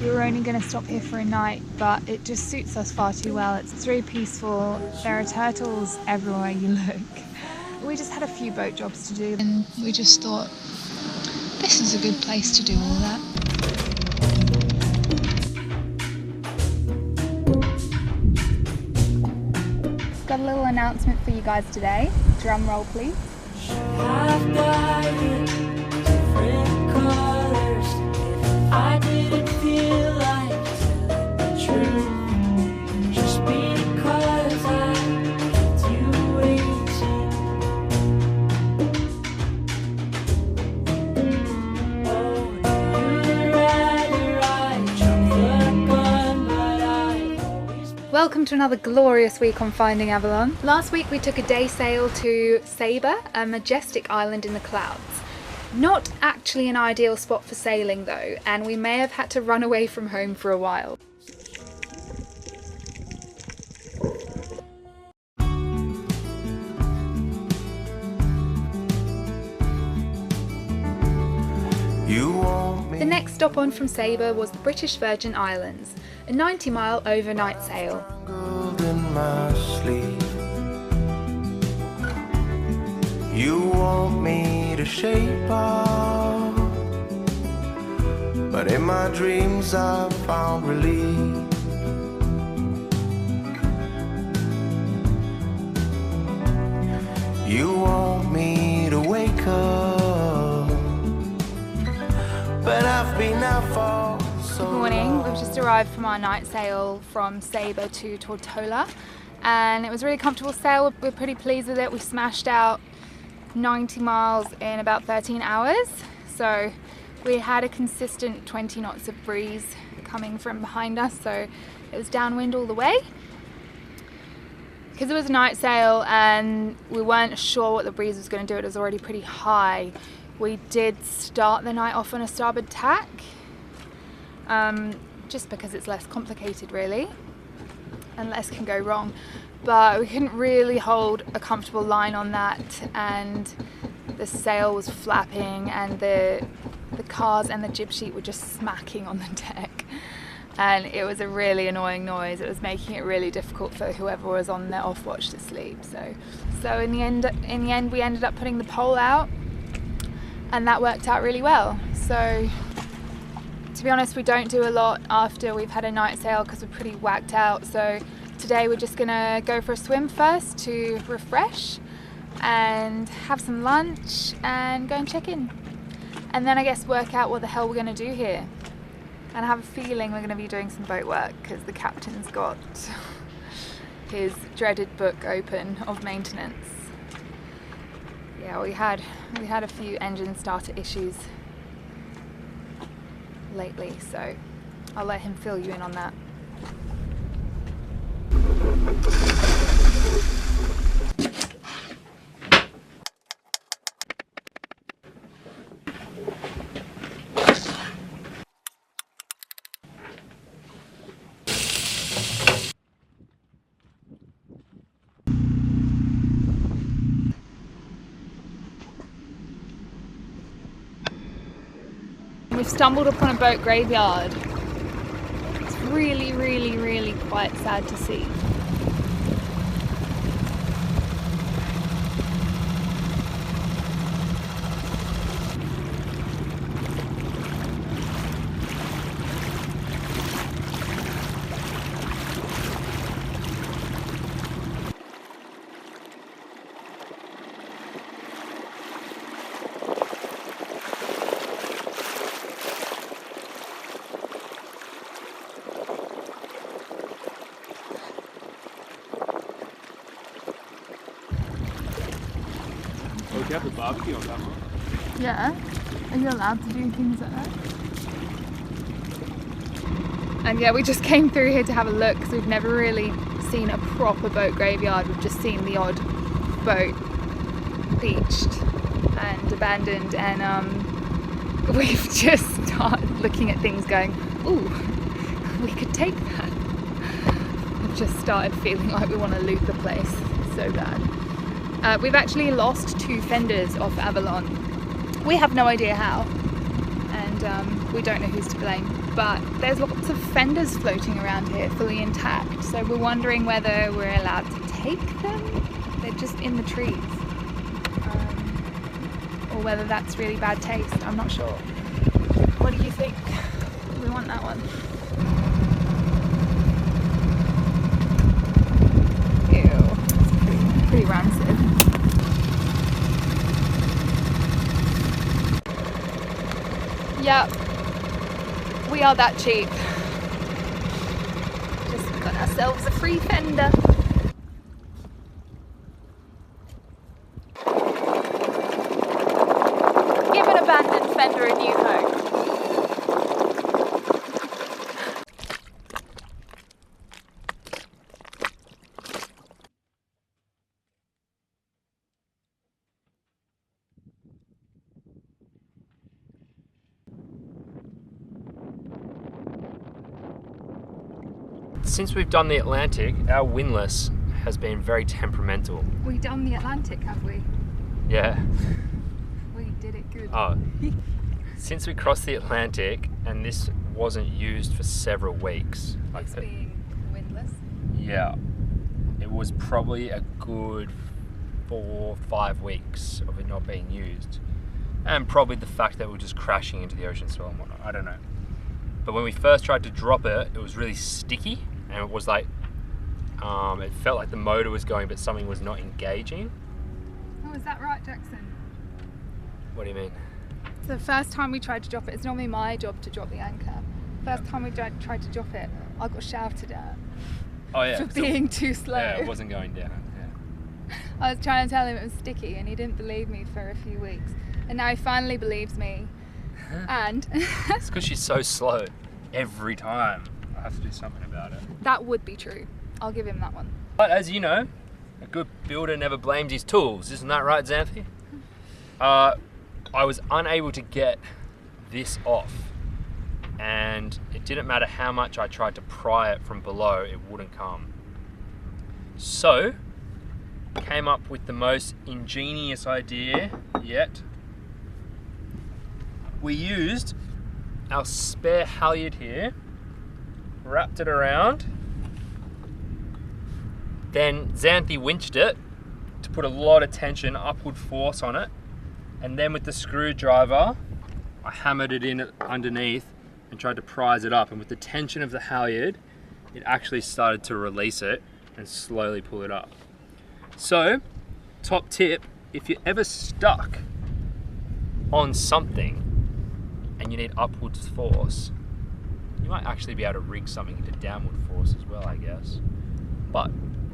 We were only going to stop here for a night, but it just suits us far too well. It's very peaceful. There are turtles everywhere you look. We just had a few boat jobs to do, and we just thought this is a good place to do all that. Got a little announcement for you guys today. Drum roll, please. I didn't feel like the truth, just because I kept you waiting. Oh, you'd rather I jump the gun, but I've always been. Welcome to another glorious week on Finding Avalon. Last week we took a day sail to Sabre, a majestic island in the clouds. Not actually an ideal spot for sailing though, and we may have had to run away from home for a while. The next stop on from Sabre was the British Virgin Islands, a 90-mile overnight sail. You want me to shape up, but in my dreams I found relief. You want me to wake up, but I've been out for so Good morning, long. we've just arrived from our night sail from Sabre to Tortola, and it was a really comfortable sail. We're pretty pleased with it. We smashed out 90 miles in about 13 hours, so we had a consistent 20 knots of breeze coming from behind us, so it was downwind all the way. Because it was a night sail and we weren't sure what the breeze was going to do, it was already pretty high. We did start the night off on a starboard tack, just because it's less complicated really, and less can go wrong. But we couldn't really hold a comfortable line on that, and the sail was flapping and the cars and the jib sheet were just smacking on the deck, and it was a really annoying noise. It was making it really difficult for whoever was on their off watch to sleep. So in the end we ended up putting the pole out, and that worked out really well. So to be honest, we don't do a lot after we've had a night sail because we're pretty whacked out. So today we're just gonna go for a swim first to refresh and have some lunch and go and check in. And then I guess work out what the hell we're gonna do here. And I have a feeling we're gonna be doing some boat work because the captain's got his dreaded book open of maintenance. Yeah, we had a few engine starter issues lately, so I'll let him fill you in on that. We've stumbled upon a boat graveyard. It's really quite sad to see. Oh, do you have the barbecue on that one? Yeah? Are you allowed to do things like that? And yeah, we just came through here to have a look because we've never really seen a proper boat graveyard. We've just seen the odd boat beached and abandoned, and we've just started looking at things going, ooh, we could take that. We've just started feeling like we want to loot the place so bad. We've actually lost 2 fenders off Avalon. We have no idea how, and we don't know who's to blame. but there's lots of fenders floating around here fully intact, so we're wondering whether we're allowed to take them. They're just in the trees. Or whether that's really bad taste, I'm not sure. What do you think? We want that one. Ew, it's pretty rancid. Yep, we are that cheap. Just got ourselves a free fender. Give an abandoned fender a new home. Since we've done the Atlantic, our windlass has been very temperamental. We done the Atlantic, have we? Yeah. We did it good. Oh. Since we crossed the Atlantic, and this wasn't used for several weeks. It's being windless. Yeah. It was probably a good 4 or 5 weeks of it not being used. And probably the fact that we're just crashing into the ocean swell and whatnot. I don't know. But when we first tried to drop it, it was really sticky. And it was like, it felt like the motor was going, but something was not engaging. Oh, is that right, Jackson? What do you mean? So the first time we tried to drop it, it's normally my job to drop the anchor. First time we tried to drop it, I got shouted at Oh yeah. for being too slow. Yeah, it wasn't going down. Yeah. I was trying to tell him it was sticky and he didn't believe me for a few weeks. And now he finally believes me. And It's because she's so slow. Every time I have to do something about it. that would be true. I'll give him that one. But as you know, a good builder never blames his tools. Isn't that right, Xanthe? I was unable to get this off, and it didn't matter how much I tried to pry it from below, it wouldn't come. So, came up with the most ingenious idea yet. We used our spare halyard here, wrapped it around, then Xanthe winched it to put a lot of tension, upward force on it, and then with the screwdriver I hammered it in underneath and tried to prise it up, and with the tension of the halyard it actually started to release it and slowly pull it up. So, top tip, if you're ever stuck on something and you need upwards force, you might actually be able to rig something into downward force as well, I guess. But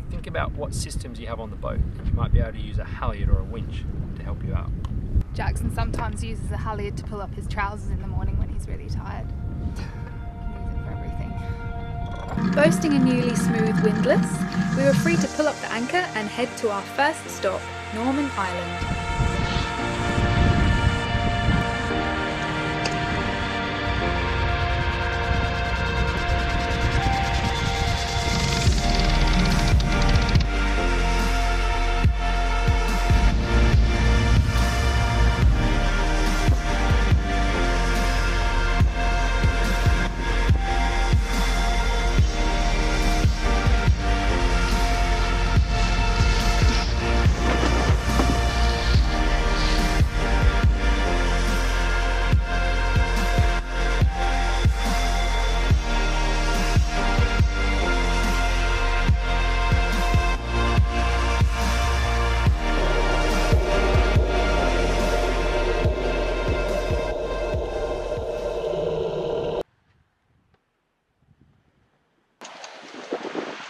think about what systems you have on the boat, and you might be able to use a halyard or a winch to help you out. Jackson sometimes uses a halyard to pull up his trousers in the morning when he's really tired. He can use it for everything. Boasting a newly smooth windlass, we were free to pull up the anchor and head to our first stop, Norman Island.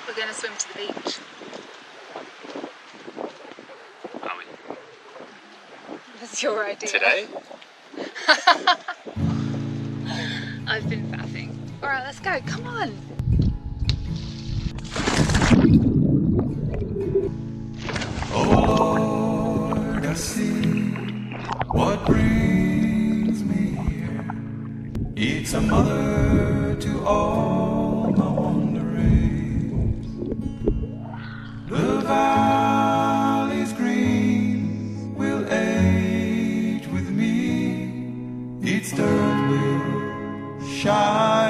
We're going to swim to the beach. Are we? That's your idea. Today? I've been faffing. Alright, let's go. Come on. Oh Lord, I see what brings me here. It's a mother to all my wanderings. The valleys green will age with me. Its dirt will shine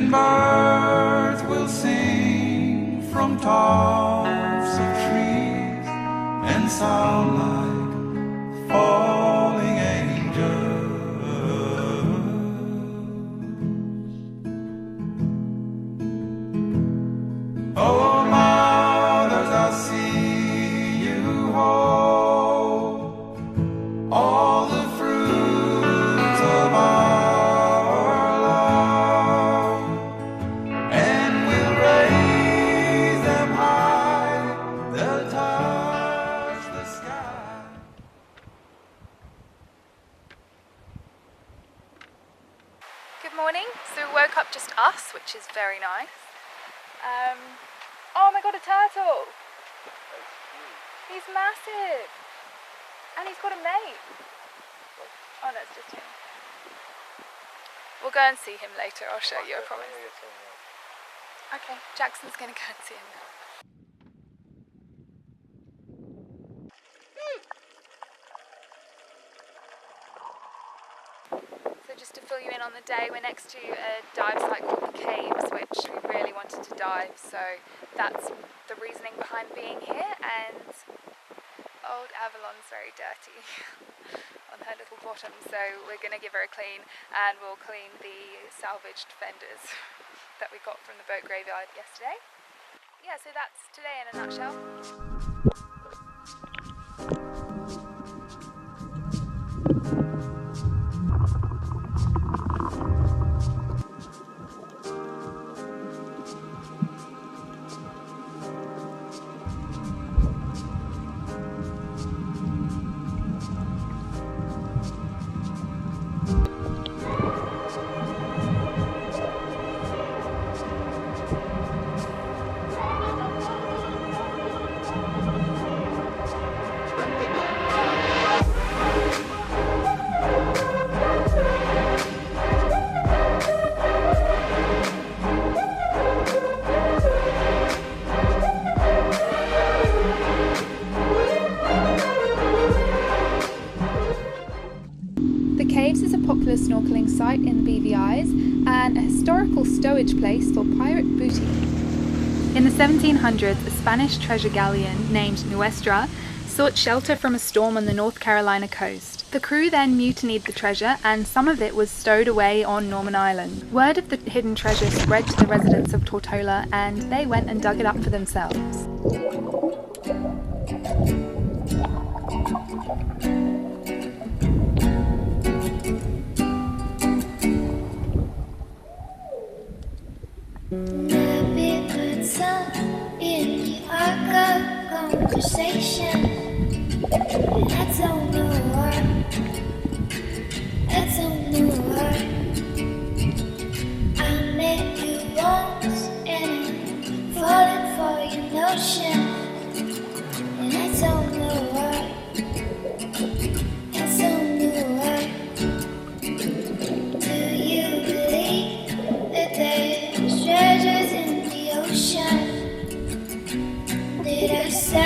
and birds will sing from tops of trees and sound like falling angels. Oh, mothers, I see you hold all the fruits of our love, and we'll raise them high, they'll touch the sky. Good morning. So we woke up just us, which is very nice. Oh my god, a turtle! He's massive! And he's got a mate. Oh no, it's just him. We'll go and see him later, I'll show you, I promise. Okay, Jackson's gonna go and see him now. So just to fill you in on the day, we're next to a dive site called the Caves, which we really wanted to dive, so that's the reasoning behind being here. And old Avalon's very dirty on her little bottom, so we're going to give her a clean, and we'll clean the salvaged fenders that we got from the boat graveyard yesterday. Yeah, so that's today in a nutshell. Popular snorkeling site in the BVIs and a historical stowage place for pirate booty. In the 1700s, a Spanish treasure galleon named Nuestra sought shelter from a storm on the North Carolina coast. The crew then mutinied the treasure, and some of it was stowed away on Norman Island. Word of the hidden treasure spread to the residents of Tortola, and they went and dug it up for themselves. Conversation. That's on the word. That's on the word. I met you once and I'm falling for your notion. And that's on the word. That's on the word. Do you believe that there's treasures in the ocean? Did I say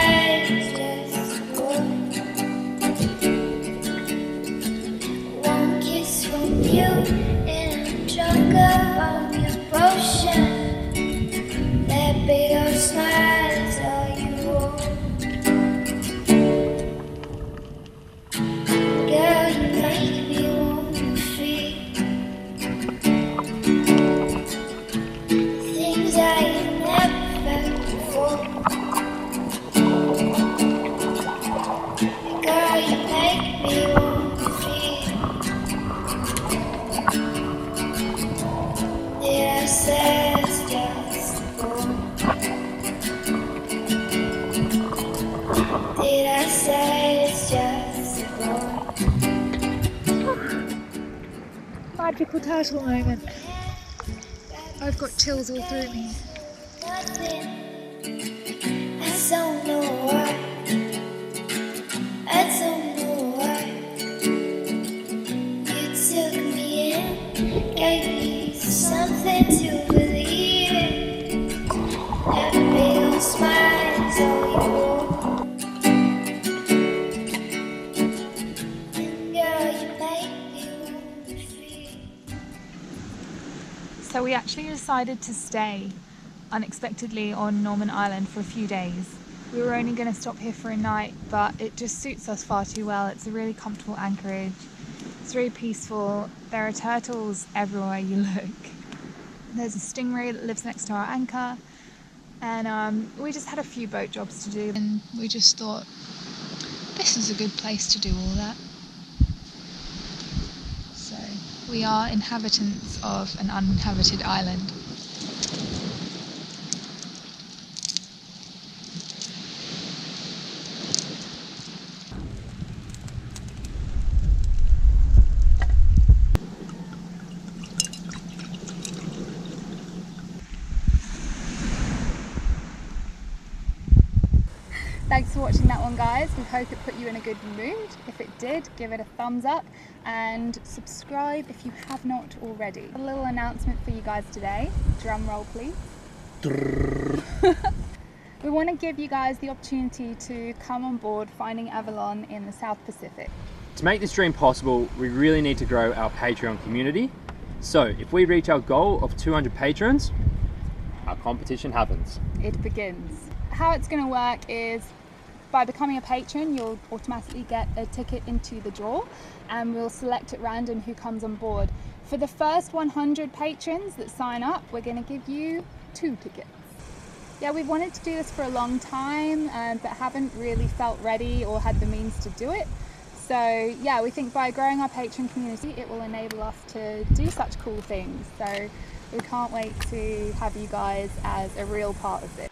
just one kiss from you and I'm drunk on your potion? That big old smile is all you want. Girl, you make me want to feel things I ain't never felt before. Girl, you make me want to feel. Did I say it's just born? Did I say it's just born? Magical turtle moment. I've got chills all through me. Nothing. I don't know why. I don't know why. You took me in, gave me something to believe in. That big old smile is all you want. And girl, you make me want to feel. So we actually decided to stay unexpectedly on Norman Island for a few days. We were only going to stop here for a night, but it just suits us far too well. It's a really comfortable anchorage. It's very peaceful. There are turtles everywhere you look. There's a stingray that lives next to our anchor, and we just had a few boat jobs to do, and we just thought this is a good place to do all that. So we are inhabitants of an uninhabited island. Thanks for watching that one, guys. We hope it put you in a good mood. If it did, give it a thumbs up and subscribe if you have not already. A little announcement for you guys today. Drum roll, please. We want to give you guys the opportunity to come on board Finding Avalon in the South Pacific. To make this dream possible, we really need to grow our Patreon community. So if we reach our goal of 200 patrons, our competition happens. It begins. How it's going to work is by becoming a patron, you'll automatically get a ticket into the draw, and we'll select at random who comes on board. For the first 100 patrons that sign up, we're going to give you 2 tickets. Yeah, we've wanted to do this for a long time, but haven't really felt ready or had the means to do it. So yeah, we think by growing our patron community, it will enable us to do such cool things. So we can't wait to have you guys as a real part of this.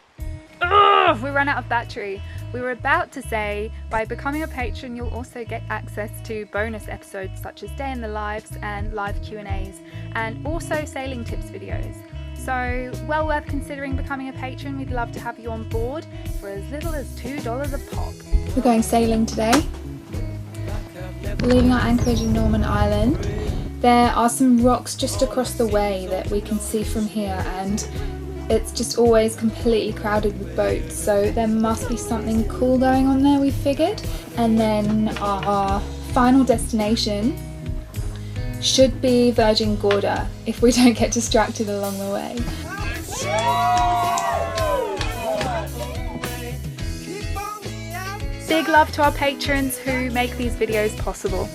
Ugh, we ran out of battery. We were about to say, by becoming a patron, you'll also get access to bonus episodes such as Day in the Lives and live Q&As, and also sailing tips videos. So, well worth considering becoming a patron. We'd love to have you on board for as little as $2 a pop. We're going sailing today. We're leaving our anchorage in Norman Island. There are some rocks just across the way that we can see from here, and it's just always completely crowded with boats, so there must be something cool going on there, we figured. And then our final destination should be Virgin Gorda if we don't get distracted along the way. Big love to our patrons who make these videos possible.